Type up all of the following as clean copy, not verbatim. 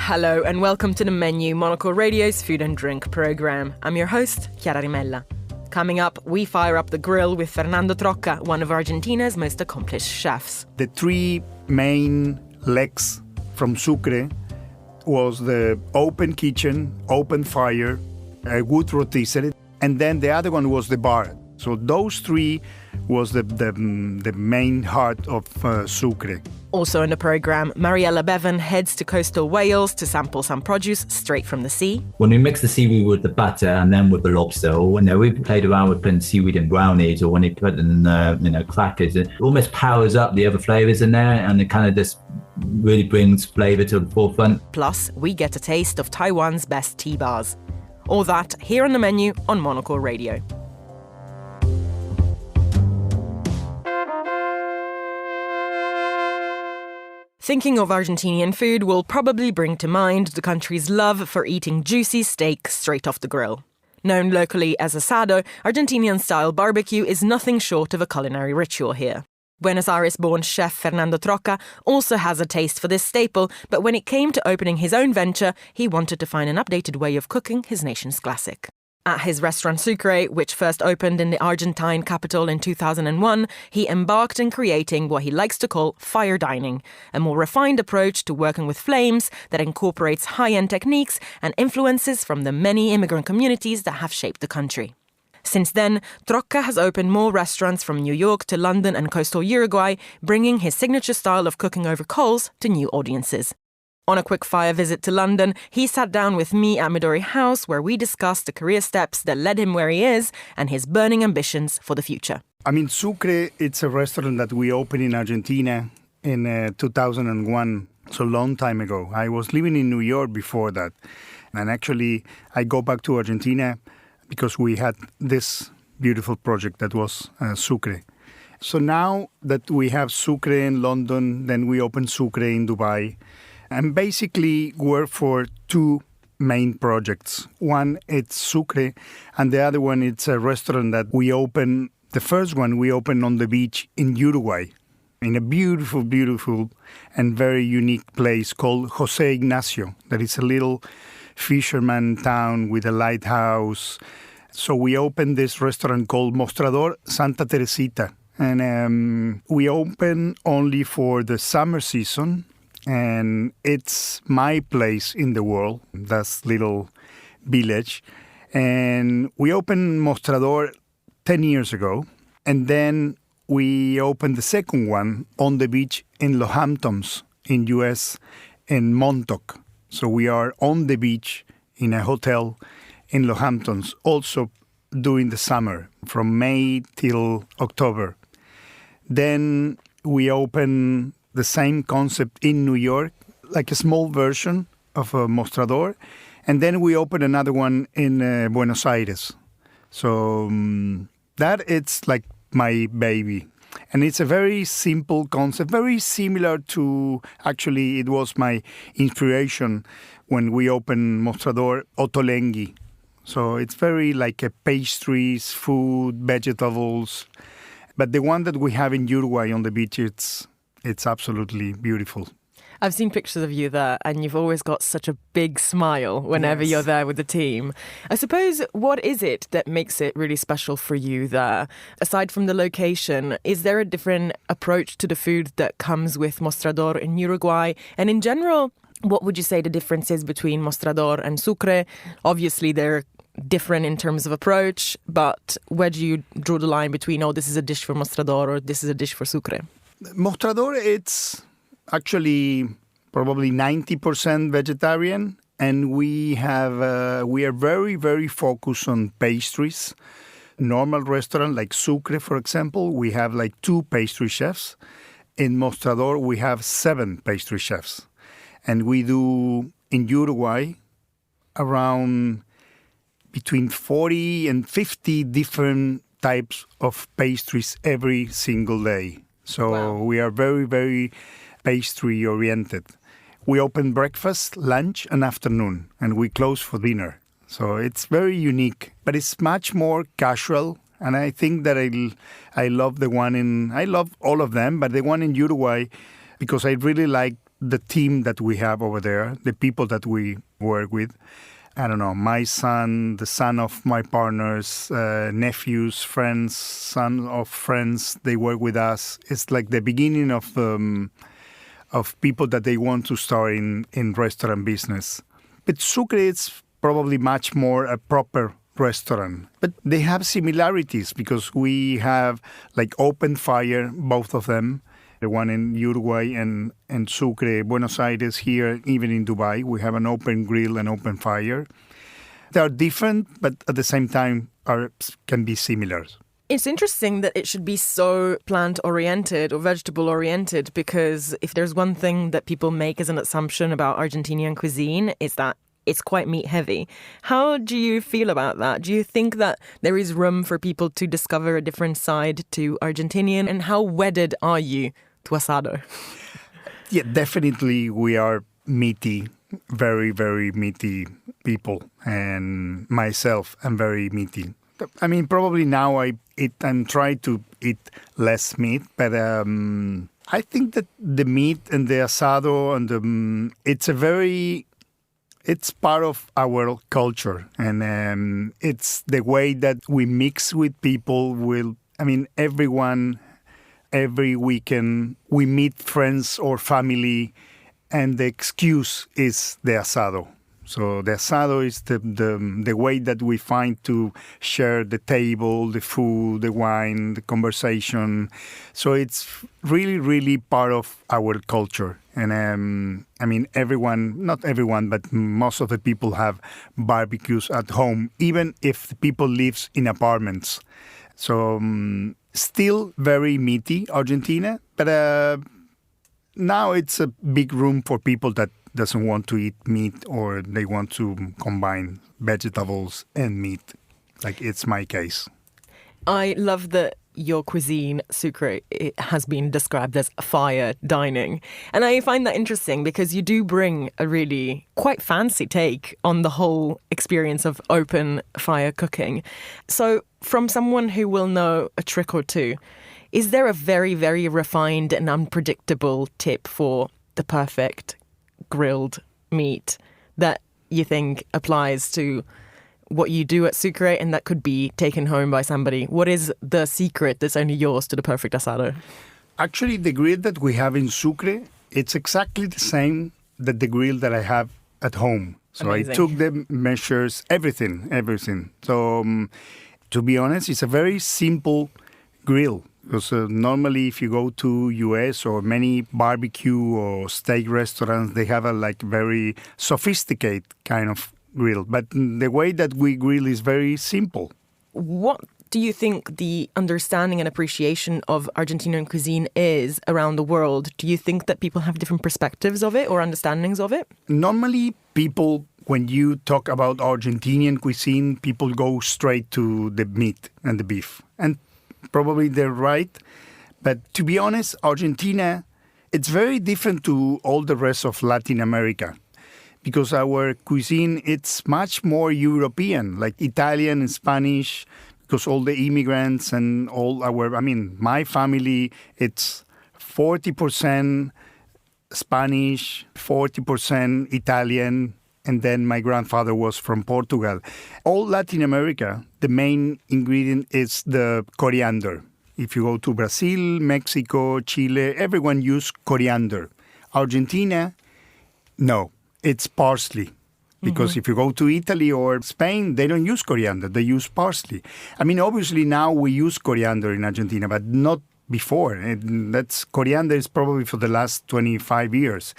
Hello and welcome to The Menu, Monocle Radio's food and drink programme. I'm your host, Chiara Rimella. Coming up, we fire up the grill with Fernando Trocca, one of Argentina's most accomplished chefs. The three main legs from Sucre was the open kitchen, open fire, a wood rotisserie, and then the other one was the bar. So those three was the main heart of Sucre. Also in the programme, Mariella Bevan heads to coastal Wales to sample some produce straight from the sea. When we mix the seaweed with the butter and then with the lobster, or when we've played around with putting seaweed in brownies, or when you put it in crackers, it almost powers up the other flavours in there, and it kind of just really brings flavour to the forefront. Plus, we get a taste of Taiwan's best tea bars. All that here on The Menu on Monocle Radio. Thinking of Argentinian food will probably bring to mind the country's love for eating juicy steak straight off the grill. Known locally as asado, Argentinian-style barbecue is nothing short of a culinary ritual here. Buenos Aires-born chef Fernando Trocca also has a taste for this staple, but when it came to opening his own venture, he wanted to find an updated way of cooking his nation's classic. At his restaurant Sucre, which first opened in the Argentine capital in 2001, he embarked in creating what he likes to call fire dining, a more refined approach to working with flames that incorporates high-end techniques and influences from the many immigrant communities that have shaped the country. Since then, Trocca has opened more restaurants from New York to London and coastal Uruguay, bringing his signature style of cooking over coals to new audiences. On a quick-fire visit to London, he sat down with me at Midori House, where we discussed the career steps that led him where he is and his burning ambitions for the future. Sucre, it's a restaurant that we opened in Argentina in 2001, so a long time ago. I was living in New York before that. And actually, I go back to Argentina because we had this beautiful project that was Sucre. So now that we have Sucre in London, then we open Sucre in Dubai. And basically work for two main projects. One, it's Sucre, and the other one, it's a restaurant that we open. The first one we opened on the beach in Uruguay, in a beautiful, beautiful and very unique place called José Ignacio. That is a little fisherman town with a lighthouse. So we opened this restaurant called Mostrador Santa Teresita. And we open only for the summer season. And it's my place in the world, that little village. And we opened Mostrador 10 years ago. And then we opened the second one on the beach in Los Hamptons in US, in Montauk. So we are on the beach in a hotel in Los Hamptons, also during the summer, from May till October. Then we open the same concept in New York, like a small version of a Mostrador. And then we opened another one in Buenos Aires. So that it's like my baby. And it's a very simple concept, very similar to, actually, it was my inspiration when we opened Mostrador Ottolenghi. So it's very like a pastries, food, vegetables. But the one that we have in Uruguay on the beach, it's absolutely beautiful. I've seen pictures of you there, and you've always got such a big smile whenever you're there with the team. I suppose, what is it that makes it really special for you there? Aside from the location, is there a different approach to the food that comes with Mostrador in Uruguay? And in general, what would you say the difference is between Mostrador and Sucre? Obviously, they're different in terms of approach, but where do you draw the line between, this is a dish for Mostrador or this is a dish for Sucre? Mostrador, it's actually probably 90% vegetarian, and we are very, very focused on pastries. Normal restaurant like Sucre, for example, we have like 2 pastry chefs. In Mostrador, we have 7 pastry chefs. And we do, in Uruguay, around between 40 and 50 different types of pastries every single day. So we are very, very pastry-oriented. We open breakfast, lunch, and afternoon, and we close for dinner. So it's very unique, but it's much more casual. And I think that I love the one I love all of them, but the one in Uruguay, because I really like the team that we have over there, the people that we work with. I don't know, my son, the son of my partners, nephews, friends, son of friends, they work with us. It's like the beginning of people that they want to start in restaurant business. But Sucre is probably much more a proper restaurant. But they have similarities because we have like open fire, both of them. The one in Uruguay and Sucre, Buenos Aires, here, even in Dubai, we have an open grill and open fire. They are different, but at the same time can be similar. It's interesting that it should be so plant-oriented or vegetable-oriented, because if there's one thing that people make as an assumption about Argentinian cuisine, it's that it's quite meat-heavy. How do you feel about that? Do you think that there is room for people to discover a different side to Argentinian? And how wedded are you to asado? Yeah, definitely we are meaty, very, very meaty people. And myself, I'm very meaty. I mean, probably now I'm trying to eat less meat, but I think that the meat and the asado and it's part of our culture, and it's the way that we mix with people. Everyone, every weekend, we meet friends or family, and the excuse is the asado. So the asado is the way that we find to share the table, the food, the wine, the conversation. So it's really, really part of our culture. And everyone, not everyone, but most of the people have barbecues at home, even if the people live in apartments. So still very meaty, Argentina, but now it's a big room for people that doesn't want to eat meat, or they want to combine vegetables and meat, like it's my case. I love that your cuisine, Sucre, it has been described as fire dining. And I find that interesting because you do bring a really quite fancy take on the whole experience of open fire cooking. So from someone who will know a trick or two, is there a very, very refined and unpredictable tip for the perfect grilled meat that you think applies to what you do at Sucre and that could be taken home by somebody? What is the secret that's only yours to the perfect asado? Actually, the grill that we have in Sucre, it's exactly the same that the grill that I have at home. So amazing. I took the measures, everything. So to be honest, it's a very simple grill. Because normally if you go to US or many barbecue or steak restaurants, they have a very sophisticated kind of grill. But the way that we grill is very simple. What do you think the understanding and appreciation of Argentinian cuisine is around the world? Do you think that people have different perspectives of it or understandings of it? Normally people, when you talk about Argentinian cuisine, people go straight to the meat and the beef. And probably they're right. But to be honest, Argentina, it's very different to all the rest of Latin America because our cuisine, it's much more European, like Italian and Spanish, because all the immigrants and my family, it's 40% Spanish, 40% Italian, and then my grandfather was from Portugal. All Latin America, the main ingredient is the coriander. If you go to Brazil, Mexico, Chile, everyone uses coriander. Argentina, no, it's parsley. Because if you go to Italy or Spain, they don't use coriander, they use parsley. Obviously now we use coriander in Argentina, but not before. Coriander is probably for the last 25 years.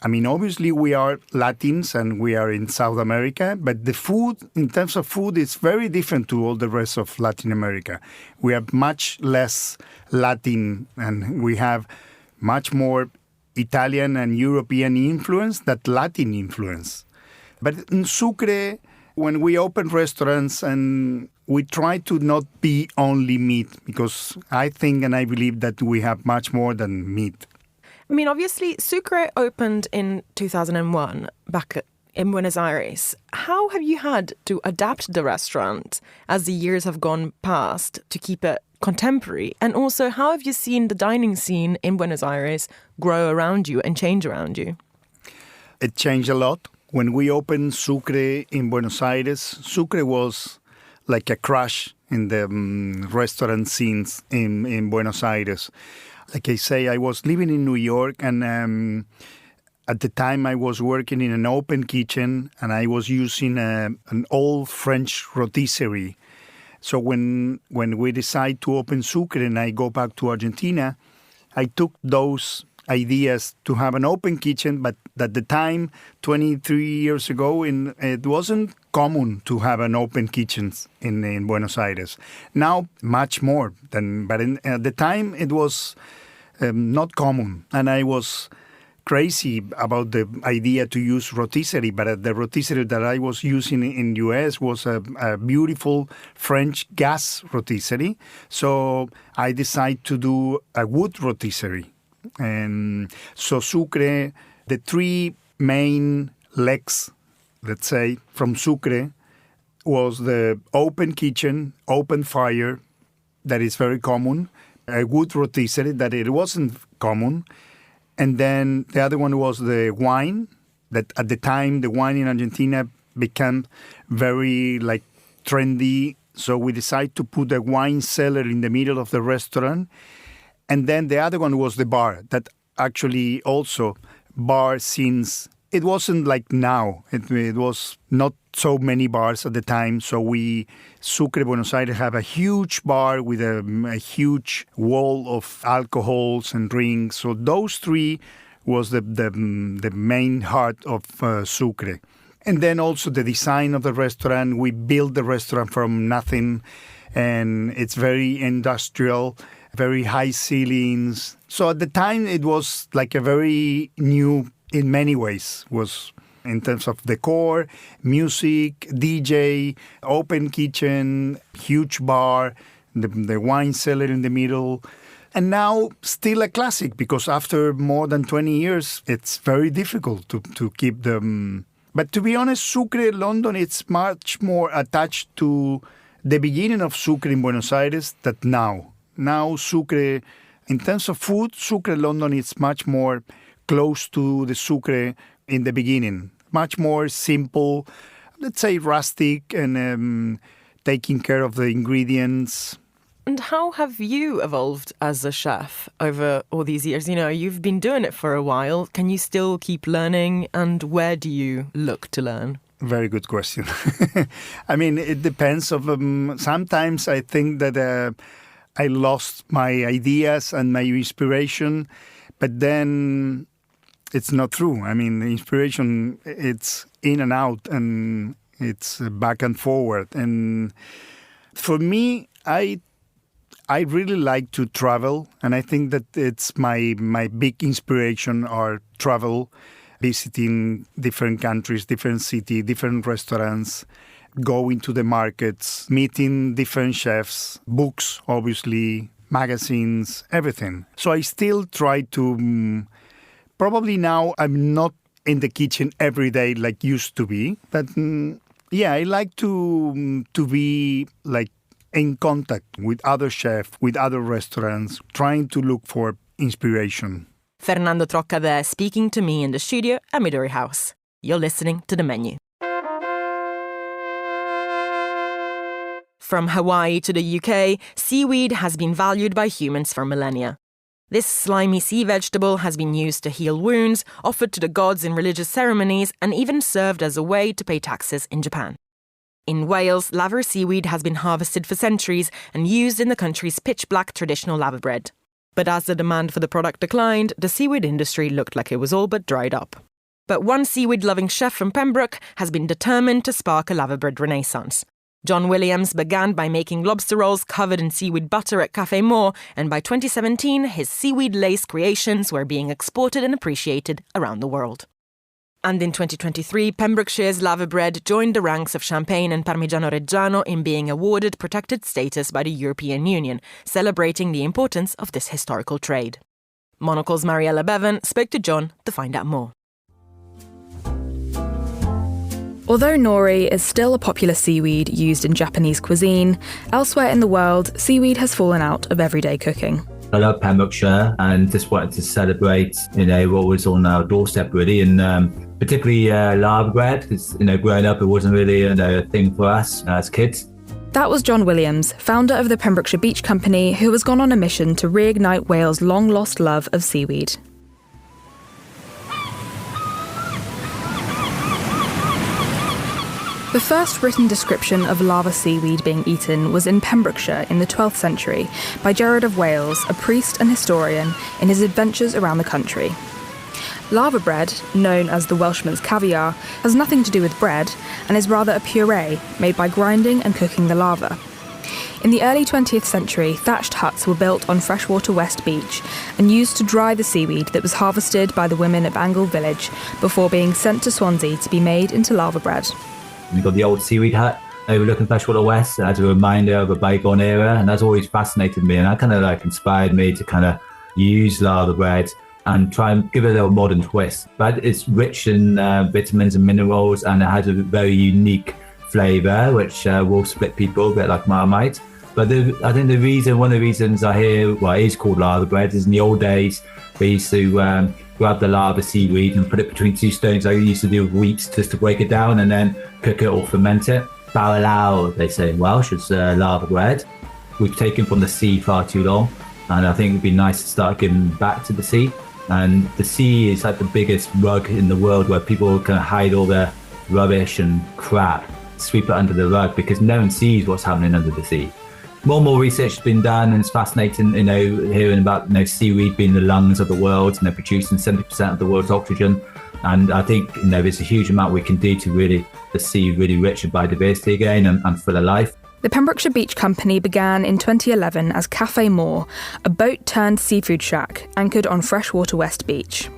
Obviously we are Latins and we are in South America, but the food, in terms of food, is very different to all the rest of Latin America. We have much less Latin and we have much more Italian and European influence than Latin influence. But in Sucre, when we open restaurants and we try to not be only meat, because I think and I believe that we have much more than meat. Obviously, Sucre opened in 2001 back in Buenos Aires. How have you had to adapt the restaurant as the years have gone past to keep it contemporary? And also, how have you seen the dining scene in Buenos Aires grow around you and change around you? It changed a lot. When we opened Sucre in Buenos Aires, Sucre was like a crash in the restaurant scenes in Buenos Aires. Like I say, I was living in New York, and at the time I was working in an open kitchen, and I was using an old French rotisserie. So when we decided to open Sucre and I go back to Argentina, I took those ideas to have an open kitchen, but at the time, 23 years ago, it wasn't common to have an open kitchen in Buenos Aires. Now, much more but at the time, it was not common. And I was crazy about the idea to use rotisserie, but the rotisserie that I was using in US was a beautiful French gas rotisserie. So I decided to do a wood rotisserie. And so Sucre, the three main legs, let's say, from Sucre was the open kitchen, open fire, that is very common, a wood rotisserie, that it wasn't common, and then the other one was the wine, that at the time the wine in Argentina became very trendy, so we decided to put a wine cellar in the middle of the restaurant. And then the other one was the bar, that actually also bar since it wasn't like now. It was not so many bars at the time. So Sucre, Buenos Aires, have a huge bar with a huge wall of alcohols and drinks. So those three was the main heart of Sucre. And then also the design of the restaurant. We built the restaurant from nothing, and it's very industrial, very high ceilings. So at the time, it was like a very new, in many ways, was in terms of decor, music, DJ, open kitchen, huge bar, the wine cellar in the middle. And now still a classic, because after more than 20 years, it's very difficult to keep them. But to be honest, Sucre, London, it's much more attached to the beginning of Sucre in Buenos Aires than now. Now, Sucre, in terms of food, Sucre, London, is much more close to the Sucre in the beginning. Much more simple, let's say rustic, and taking care of the ingredients. And how have you evolved as a chef over all these years? You know, you've been doing it for a while. Can you still keep learning? And where do you look to learn? Very good question. I mean, it depends. Sometimes I think that I lost my ideas and my inspiration, but then it's not true. I mean, the inspiration, it's in and out, and it's back and forward. And for me, I really like to travel, and I think that it's my big inspiration are travel, visiting different countries, different cities, different restaurants, going to the markets, meeting different chefs, books, obviously, magazines, everything. So I still try to, probably now I'm not in the kitchen every day like used to be, but yeah, I like to be like in contact with other chefs, with other restaurants, trying to look for inspiration. Fernando Trocca there, speaking to me in the studio at Midori House. You're listening to The Menu. From Hawaii to the UK, seaweed has been valued by humans for millennia. This slimy sea vegetable has been used to heal wounds, offered to the gods in religious ceremonies, and even served as a way to pay taxes in Japan. In Wales, laver seaweed has been harvested for centuries and used in the country's pitch-black traditional laverbread. But as the demand for the product declined, the seaweed industry looked like it was all but dried up. But one seaweed-loving chef from Pembroke has been determined to spark a laverbread renaissance. Jon Williams began by making lobster rolls covered in seaweed butter at Café Moore, and by 2017, his seaweed lace creations were being exported and appreciated around the world. And in 2023, Pembrokeshire's Laverbread joined the ranks of Champagne and Parmigiano Reggiano in being awarded protected status by the European Union, celebrating the importance of this historical trade. Monocle's Mariella Bevan spoke to Jon to find out more. Although nori is still a popular seaweed used in Japanese cuisine, elsewhere in the world, seaweed has fallen out of everyday cooking. I love Pembrokeshire and just wanted to celebrate, what was on our doorstep really, and particularly Laverbread, because, growing up it wasn't really a thing for us as kids. That was Jon Williams, founder of the Pembrokeshire Beach Company, who has gone on a mission to reignite Wales' long-lost love of seaweed. The first written description of lava seaweed being eaten was in Pembrokeshire in the 12th century by Gerard of Wales, a priest and historian, in his adventures around the country. Laverbread, known as the Welshman's caviar, has nothing to do with bread and is rather a puree made by grinding and cooking the lava. In the early 20th century, thatched huts were built on freshwater West Beach and used to dry the seaweed that was harvested by the women of Angle Village before being sent to Swansea to be made into laverbread. We've got the old seaweed hut overlooking freshwater West as a reminder of a bygone era, and that's always fascinated me, and that kind of inspired me to use laverbread and try and give it a little modern twist. But it's rich in vitamins and minerals, and it has a very unique flavour which will split people a bit like Marmite. But I think one of the reasons I hear why it is called laverbread is in the old days we used to grab the lava seaweed and put it between two stones. I used to do with wheat just to break it down and then cook it or ferment it. Bawalaw, they say in Welsh, is laverbread. We've taken from the sea far too long, and I think it'd be nice to start giving back to the sea. And the sea is like the biggest rug in the world where people can hide all their rubbish and crap, sweep it under the rug because no one sees what's happening under the sea. More and more research has been done, and it's fascinating, hearing about seaweed being the lungs of the world, and they're producing 70% of the world's oxygen. And I think there's a huge amount we can do to really the sea really rich in biodiversity again and full of life. The Pembrokeshire Beach Company began in 2011 as Cafe Moor, a boat-turned-seafood shack anchored on freshwater West Beach.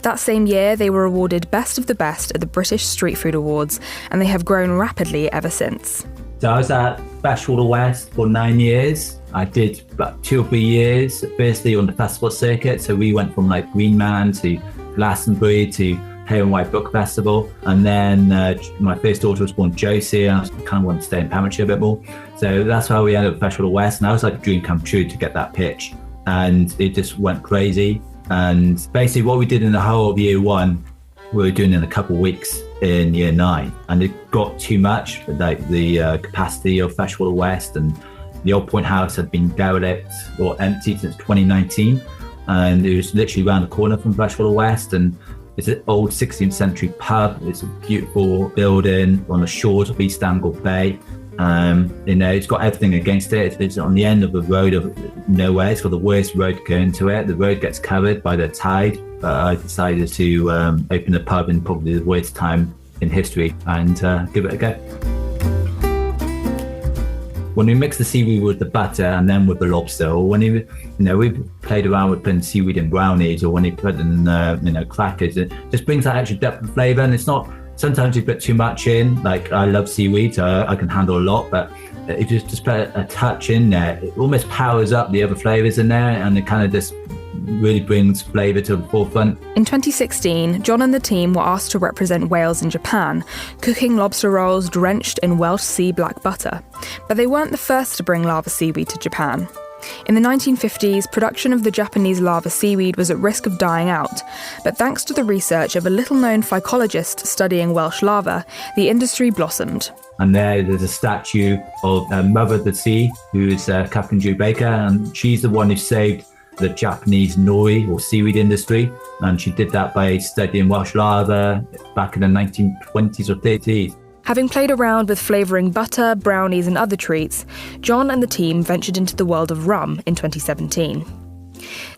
That same year, they were awarded Best of the Best at the British Street Food Awards, and they have grown rapidly ever since. So I was at Freshwater West for 9 years. I did about 2 or 3 years, firstly on the festival circuit. So we went from Green Man to Glastonbury to Hay and White Book Festival. And then my first daughter was born, Josie, and I kind of wanted to stay in Pembrokeshire a bit more. So that's how we ended up at Freshwater West. And that was like a dream come true to get that pitch. And it just went crazy. And basically what we did in the whole of year one, we were doing in a couple of weeks in year 9, and it got too much, the capacity of Freshwater West, and the Old Point House had been derelict or empty since 2019, and it was literally around the corner from Freshwater West, and it's an old 16th century pub. It's a beautiful building on the shores of East Angle Bay. It's got everything against it. It's on the end of the road of nowhere. It's got the worst road to go into it. The road gets covered by the tide. But I decided to open the pub in probably the worst time in history and give it a go. When we mix the seaweed with the butter and then with the lobster, or when we've played around with putting seaweed in brownies, or when you put in crackers, it just brings that extra depth of flavour. And it's not, sometimes you put too much in. I love seaweed, so I can handle a lot, but if you just put a touch in there, it almost powers up the other flavours in there, and it kind of just really brings flavour to the forefront. In 2016, Jon and the team were asked to represent Wales in Japan, cooking lobster rolls drenched in Welsh sea black butter. But they weren't the first to bring lava seaweed to Japan. In the 1950s, production of the Japanese lava seaweed was at risk of dying out, but thanks to the research of a little-known phycologist studying Welsh lava, the industry blossomed. And there's a statue of Mother of the Sea, who is Catherine Drew Baker, and she's the one who saved the Japanese nori or seaweed industry, and she did that by studying Welsh lava back in the 1920s or 30s. Having played around with flavouring butter, brownies and other treats, Jon and the team ventured into the world of rum in 2017.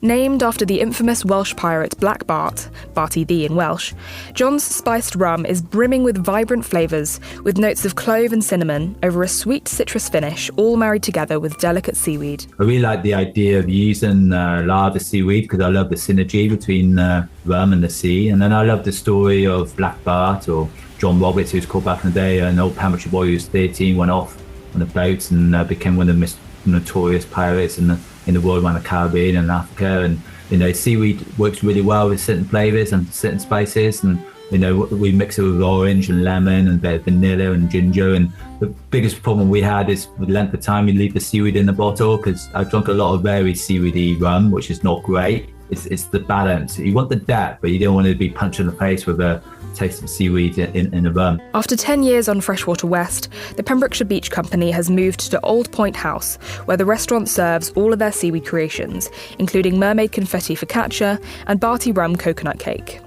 Named after the infamous Welsh pirate Black Bart, Barty the in Welsh, Jon's spiced rum is brimming with vibrant flavours, with notes of clove and cinnamon over a sweet citrus finish, all married together with delicate seaweed. I really like the idea of using lava seaweed because I love the synergy between rum and the sea. And then I love the story of Black Bart, or John Roberts, who was called back in the day, an old Pembrokeshire boy who was 13, went off on a boat and became one of the most notorious pirates in the world around the Caribbean and Africa. And seaweed works really well with certain flavours and certain spices, and we mix it with orange and lemon and a bit of vanilla and ginger. And the biggest problem we had is the length of time you leave the seaweed in the bottle, because I've drunk a lot of very seaweedy rum, which is not great. It's the balance. You want the depth, but you don't want to be punched in the face with a taste of seaweed in the rum. After 10 years on Freshwater West, the Pembrokeshire Beach Company has moved to Old Point House, where the restaurant serves all of their seaweed creations, including mermaid confetti focaccia and Barty rum coconut cake.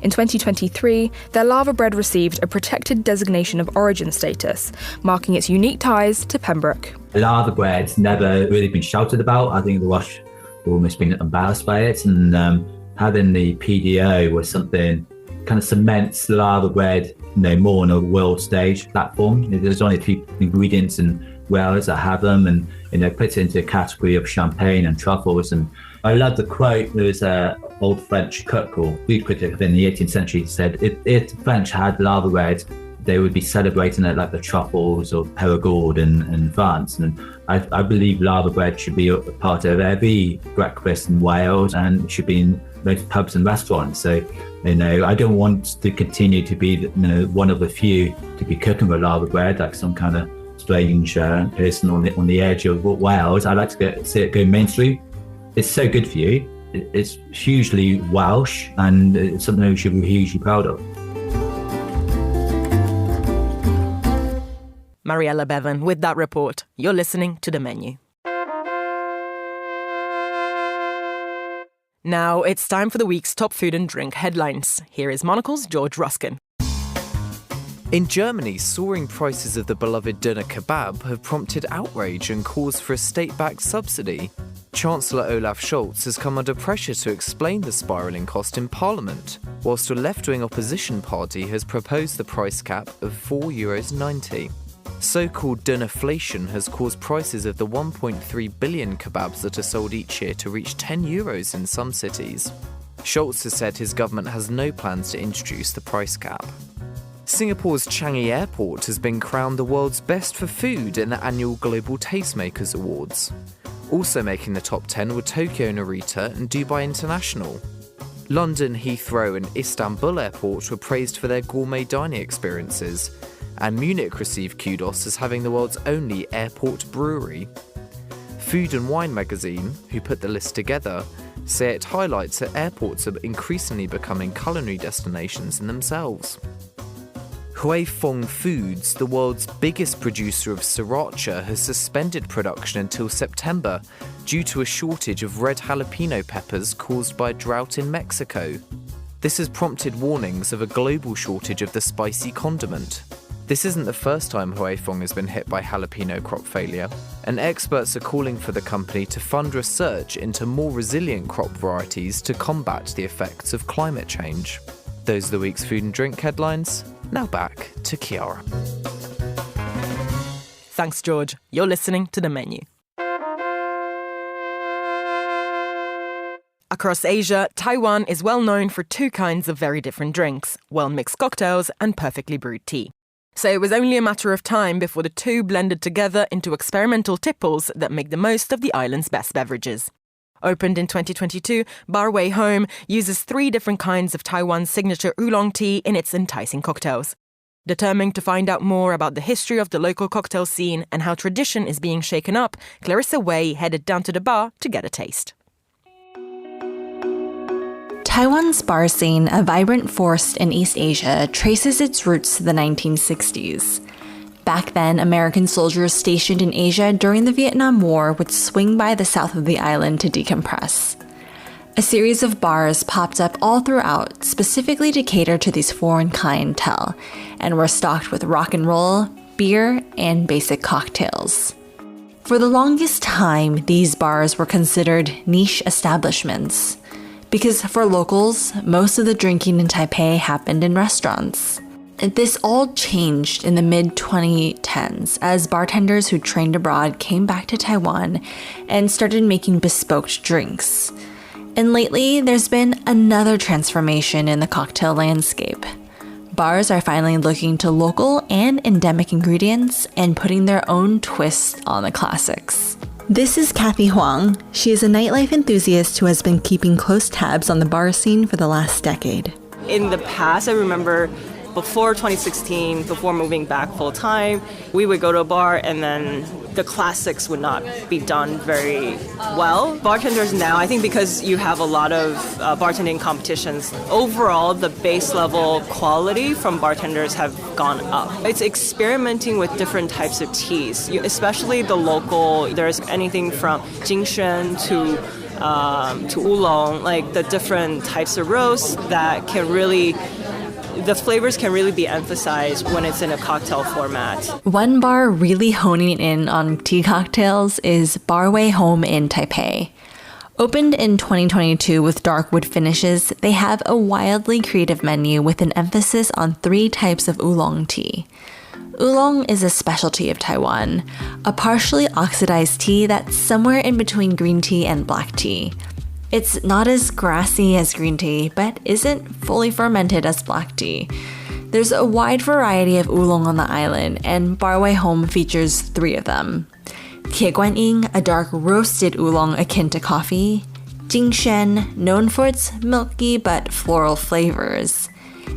In 2023, their Laverbread received a protected designation of origin status, marking its unique ties to Pembroke. Laverbread's never really been shouted about. I think the Welsh have almost been embarrassed by it, and having the PDO was something kind of cements Laverbread, more on a world stage platform. There's only a few ingredients in Wales that have them, and puts it into a category of champagne and truffles. And I love the quote. There was an old French cook or food critic in the 18th century who said, if the French had Laverbread, they would be celebrating it like the truffles or Perigord in France. And I believe Laverbread should be a part of every breakfast in Wales, and it should be in most pubs and restaurants. So, I don't want to continue to be one of the few to be cooking with Laverbread, like some kind of strange person on the edge of Wales. I like to see it go mainstream. It's so good for you. It's hugely Welsh, and it's something we should be hugely proud of. Mariella Bevan with that report. You're listening to The Menu. Now it's time for the week's top food and drink headlines. Here is Monocle's George Ruskin. In Germany, soaring prices of the beloved doner kebab have prompted outrage and calls for a state-backed subsidy. Chancellor Olaf Scholz has come under pressure to explain the spiralling cost in Parliament, whilst a left-wing opposition party has proposed the price cap of €4.90. So-called donerflation has caused prices of the 1.3 billion kebabs that are sold each year to reach €10 in some cities. Scholz has said his government has no plans to introduce the price cap. Singapore's Changi Airport has been crowned the world's best for food in the annual Global Tastemakers Awards. Also making the top 10 were Tokyo Narita and Dubai International. London, Heathrow and Istanbul Airport were praised for their gourmet dining experiences, and Munich received kudos as having the world's only airport brewery. Food and Wine magazine, who put the list together, say it highlights that airports are increasingly becoming culinary destinations in themselves. Hui Fong Foods, the world's biggest producer of sriracha, has suspended production until September due to a shortage of red jalapeno peppers caused by a drought in Mexico. This has prompted warnings of a global shortage of the spicy condiment. This isn't the first time Hui Fong has been hit by jalapeno crop failure, and experts are calling for the company to fund research into more resilient crop varieties to combat the effects of climate change. Those are the week's food and drink headlines. Now back to Chiara. Thanks, George. You're listening to The Menu. Across Asia, Taiwan is well known for two kinds of very different drinks, well-mixed cocktails and perfectly brewed tea. So it was only a matter of time before the two blended together into experimental tipples that make the most of the island's best beverages. Opened in 2022, Bar Wei Home uses 3 different kinds of Taiwan's signature oolong tea in its enticing cocktails. Determined to find out more about the history of the local cocktail scene and how tradition is being shaken up, Clarissa Wei headed down to the bar to get a taste. Taiwan's bar scene, a vibrant force in East Asia, traces its roots to the 1960s. Back then, American soldiers stationed in Asia during the Vietnam War would swing by the south of the island to decompress. A series of bars popped up all throughout, specifically to cater to these foreign clientele, and were stocked with rock and roll, beer, and basic cocktails. For the longest time, these bars were considered niche establishments, because for locals, most of the drinking in Taipei happened in restaurants. This all changed in the mid-2010s as bartenders who trained abroad came back to Taiwan and started making bespoke drinks. And lately, there's been another transformation in the cocktail landscape. Bars are finally looking to local and endemic ingredients and putting their own twist on the classics. This is Kathy Huang. She is a nightlife enthusiast who has been keeping close tabs on the bar scene for the last decade. In the past, I remember before 2016, before moving back full time, we would go to a bar and then the classics would not be done very well. Bartenders now, I think because you have a lot of bartending competitions, overall the base level quality from bartenders have gone up. It's experimenting with different types of teas, especially the local. There's anything from jingshen to oolong, like the different types of roasts that can really, the flavors can really be emphasized when it's in a cocktail format. One bar really honing in on tea cocktails is Bar Wei Home in Taipei. Opened in 2022 with dark wood finishes, they have a wildly creative menu with an emphasis on 3 types of oolong tea. Oolong is a specialty of Taiwan, a partially oxidized tea that's somewhere in between green tea and black tea. It's not as grassy as green tea, but isn't fully fermented as black tea. There's a wide variety of oolong on the island, and Bar Wei Home features 3 of them. Tie Guan Ying, a dark roasted oolong akin to coffee. Jingshen, known for its milky but floral flavors.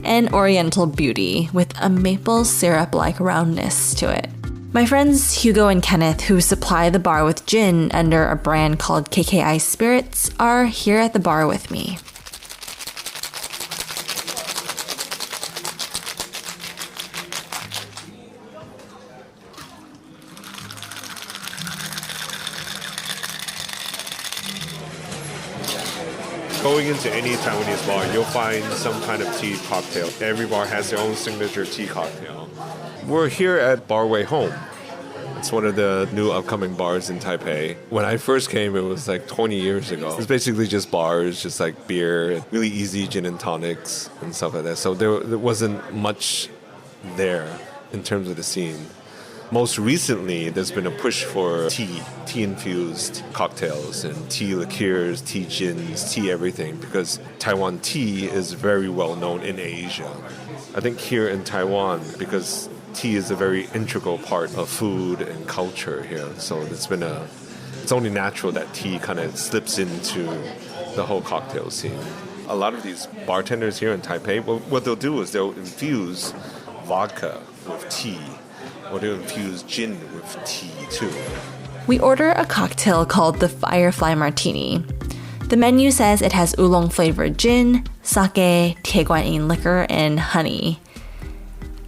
And Oriental Beauty, with a maple syrup-like roundness to it. My friends Hugo and Kenneth, who supply the bar with gin under a brand called KKI Spirits, are here at the bar with me. Going into any Taiwanese bar, you'll find some kind of tea cocktail. Every bar has their own signature tea cocktail. We're here at Bar Wei Home. It's one of the new upcoming bars in Taipei. When I first came, it was like 20 years ago. It's basically just bars, just like beer, really easy gin and tonics and stuff like that. So there wasn't much there in terms of the scene. Most recently, there's been a push for tea-infused cocktails and tea liqueurs, tea gins, tea everything, because Taiwan tea is very well known in Asia. I think here in Taiwan, because tea is a very integral part of food and culture here, so it's only natural that tea kind of slips into the whole cocktail scene. A lot of these bartenders here in Taipei, what they'll do is they'll infuse vodka with tea, or they'll infuse gin with tea too. We order a cocktail called the Firefly Martini. The menu says it has oolong-flavored gin, sake, Tie Guan Ying liquor, and honey.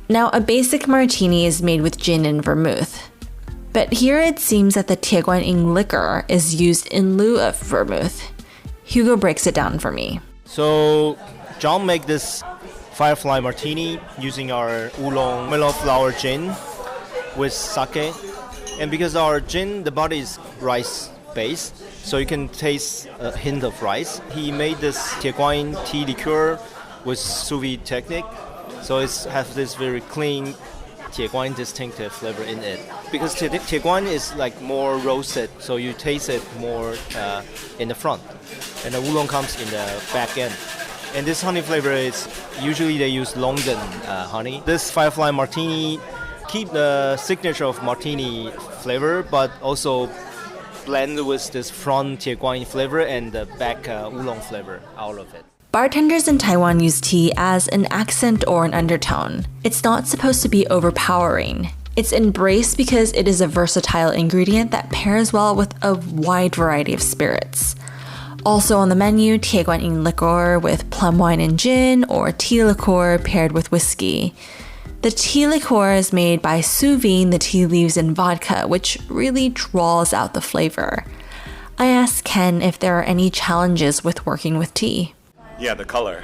Now, a basic martini is made with gin and vermouth. But here it seems that the Tie Guan Ying liquor is used in lieu of vermouth. Hugo breaks it down for me. So, John made this Firefly Martini using our oolong mellow flower gin with sake. And because our gin, the body is rice-based, so you can taste a hint of rice. He made this Tie Guan Ying tea liqueur with sous vide technique. So it has this very clean Tie Guan Ying distinctive flavor in it. Because Tie Guan Ying is like more roasted, so you taste it more in the front. And the oolong comes in the back end. And this honey flavor is, usually they use London honey. This Firefly Martini keep the signature of martini flavor, but also blend with this front Tie Guan Ying flavor and the back oolong flavor out of it. Bartenders in Taiwan use tea as an accent or an undertone. It's not supposed to be overpowering. It's embraced because it is a versatile ingredient that pairs well with a wide variety of spirits. Also on the menu, Tie Guan Ying liqueur with plum wine and gin, or tea liqueur paired with whiskey. The tea liqueur is made by sous vide the tea leaves in vodka, which really draws out the flavor. I asked Ken if there are any challenges with working with tea. Yeah, the color.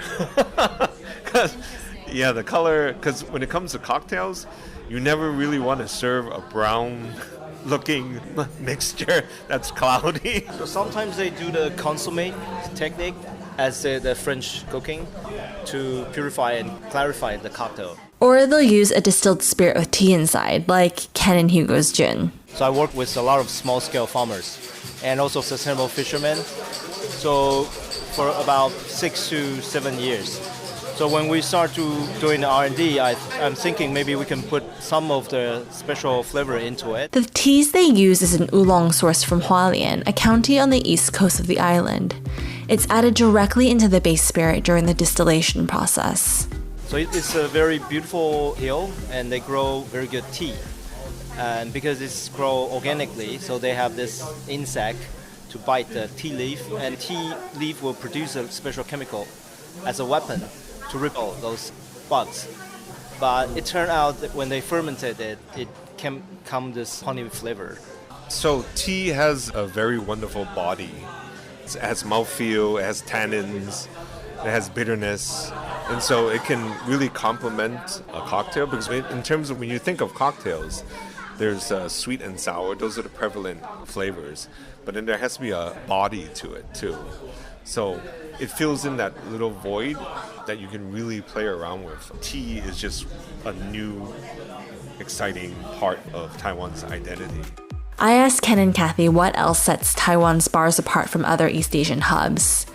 Because when it comes to cocktails, you never really want to serve a brown-looking mixture that's cloudy. So sometimes they do the consommé technique as the French cooking to purify and clarify the cocktail. Or they'll use a distilled spirit with tea inside, like Ken and Hugo's gin. So I work with a lot of small-scale farmers and also sustainable fishermen. So for about 6 to 7 years, So when we start to doing the R&D, I'm thinking maybe we can put some of the special flavor into it. The teas they use is an oolong sourced from Hualien, a county on the east coast of the island. It's added directly into the base spirit during the distillation process. So it's a very beautiful hill, and they grow very good tea. And because it's grown organically, so they have this insect to bite the tea leaf, and tea leaf will produce a special chemical as a weapon to repel those bugs. But it turned out that when they fermented it, it can come this honey flavor. So tea has a very wonderful body. It has mouthfeel, it has tannins, it has bitterness. And so it can really complement a cocktail, because in terms of when you think of cocktails, there's sweet and sour. Those are the prevalent flavors. But then there has to be a body to it too. So it fills in that little void that you can really play around with. Tea is just a new, exciting part of Taiwan's identity. I asked Ken and Kathy what else sets Taiwan's bars apart from other East Asian hubs.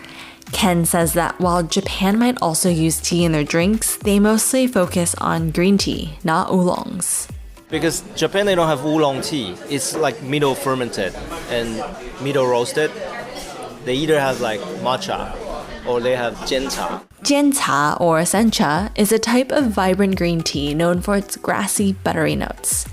Ken says that while Japan might also use tea in their drinks, they mostly focus on green tea, not oolongs. Because Japan, they don't have oolong tea. It's like middle fermented and middle roasted. They either have like matcha or they have jiancha. Jiancha, or sencha, is a type of vibrant green tea known for its grassy, buttery notes.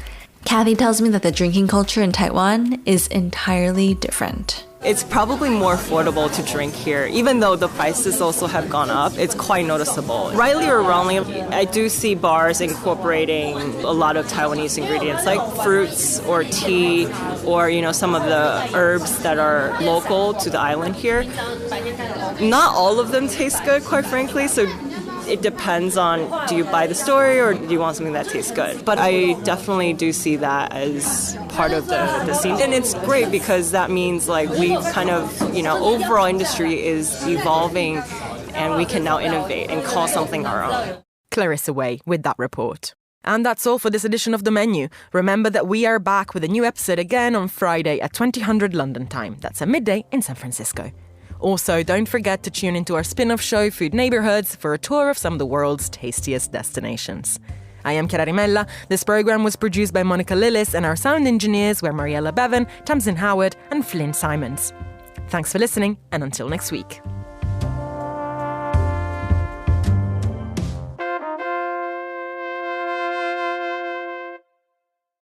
Kathy tells me that the drinking culture in Taiwan is entirely different. It's probably more affordable to drink here, even though the prices also have gone up. It's quite noticeable. Rightly or wrongly, I do see bars incorporating a lot of Taiwanese ingredients like fruits or tea or, some of the herbs that are local to the island here. Not all of them taste good, quite frankly, so it depends on, do you buy the story or do you want something that tastes good? But I definitely do see that as part of the scene. And it's great because that means like we've kind of, overall industry is evolving and we can now innovate and call something our own. Clarissa Wei with that report. And that's all for this edition of The Menu. Remember that we are back with a new episode again on Friday at 2000 London time. That's at midday in San Francisco. Also, don't forget to tune into our spin-off show, Food Neighborhoods, for a tour of some of the world's tastiest destinations. I am Chiara Rimella. This program was produced by Monica Lillis, and our sound engineers were Mariella Bevan, Tamsin Howard, and Flynn Simons. Thanks for listening, and until next week.